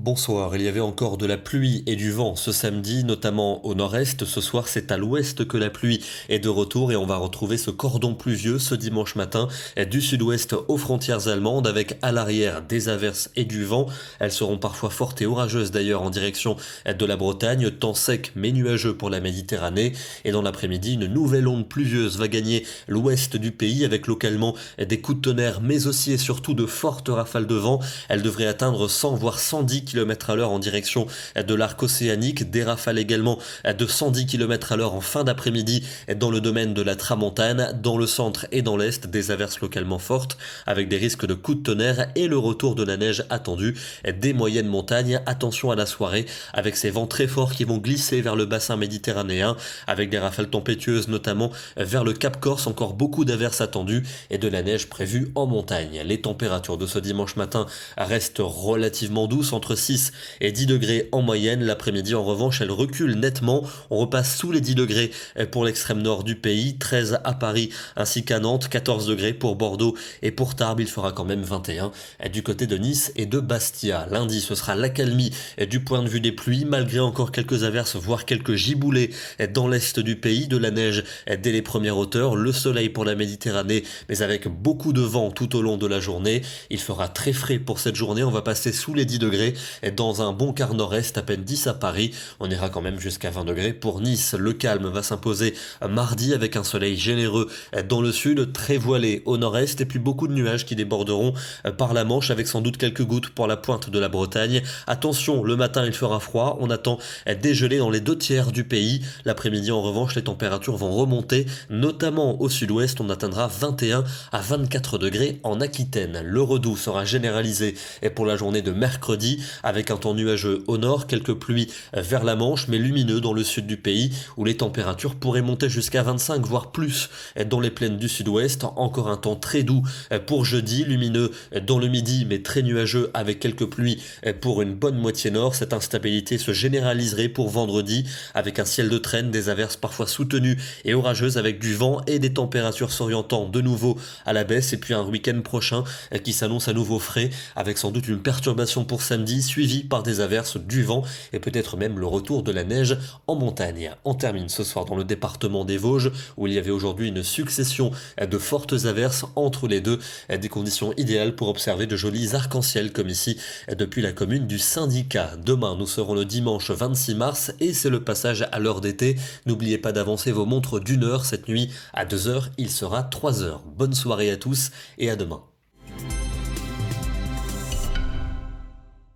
Bonsoir, il y avait encore de la pluie et du vent ce samedi, notamment au nord-est. Ce soir, c'est à l'ouest que la pluie est de retour et on va retrouver ce cordon pluvieux ce dimanche matin du sud-ouest aux frontières allemandes avec à l'arrière des averses et du vent. Elles seront parfois fortes et orageuses d'ailleurs en direction de la Bretagne, temps sec mais nuageux pour la Méditerranée. Et dans l'après-midi, une nouvelle onde pluvieuse va gagner l'ouest du pays avec localement des coups de tonnerre mais aussi et surtout de fortes rafales de vent. Elles devraient atteindre 100 voire 110 km/h en direction de l'arc océanique, des rafales également de 110 km/h en fin d'après-midi dans le domaine de la Tramontane, dans le centre et dans l'est, des averses localement fortes avec des risques de coups de tonnerre et le retour de la neige attendu des moyennes montagnes. Attention à la soirée avec ces vents très forts qui vont glisser vers le bassin méditerranéen avec des rafales tempétueuses notamment vers le Cap Corse, encore beaucoup d'averses attendues et de la neige prévue en montagne. Les températures de ce dimanche matin restent relativement douces entre 6 et 10 degrés en moyenne. L'après-midi, en revanche, elle recule nettement. On repasse sous les 10 degrés pour l'extrême nord du pays, 13 à Paris ainsi qu'à Nantes, 14 degrés pour Bordeaux et pour Tarbes. Il fera quand même 21 du côté de Nice et de Bastia. Lundi, ce sera l'accalmie du point de vue des pluies, malgré encore quelques averses, voire quelques giboulées dans l'est du pays, de la neige dès les premières hauteurs, le soleil pour la Méditerranée, mais avec beaucoup de vent tout au long de la journée. Il fera très frais pour cette journée. On va passer sous les 10 degrés dans un bon quart nord-est, à peine 10 à Paris. On ira quand même jusqu'à 20 degrés pour Nice. Le calme va s'imposer mardi avec un soleil généreux dans le sud, très voilé au nord-est et puis beaucoup de nuages qui déborderont par la Manche avec sans doute quelques gouttes pour la pointe de la Bretagne. Attention, le matin il fera froid. On attend des gelées dans les 2 tiers du pays. L'après-midi en revanche, les températures vont remonter, notamment au sud-ouest. On atteindra 21 à 24 degrés en Aquitaine. Le redoux sera généralisé pour la journée de mercredi avec un temps nuageux au nord, quelques pluies vers la Manche mais lumineux dans le sud du pays où les températures pourraient monter jusqu'à 25 voire plus dans les plaines du sud-ouest. Encore un temps très doux pour jeudi, lumineux dans le midi mais très nuageux avec quelques pluies pour une bonne moitié nord. Cette instabilité se généraliserait pour vendredi avec un ciel de traîne, des averses parfois soutenues et orageuses avec du vent et des températures s'orientant de nouveau à la baisse et puis un week-end prochain qui s'annonce à nouveau frais avec sans doute une perturbation pour samedi suivi par des averses, du vent et peut-être même le retour de la neige en montagne. On termine ce soir dans le département des Vosges où il y avait aujourd'hui une succession de fortes averses entre les deux, des conditions idéales pour observer de jolis arcs-en-ciel comme ici depuis la commune du Syndicat. Demain nous serons le dimanche 26 mars et c'est le passage à l'heure d'été. N'oubliez pas d'avancer vos montres d'1 heure cette nuit, à 2 heures il sera 3 heures. Bonne soirée à tous et à demain.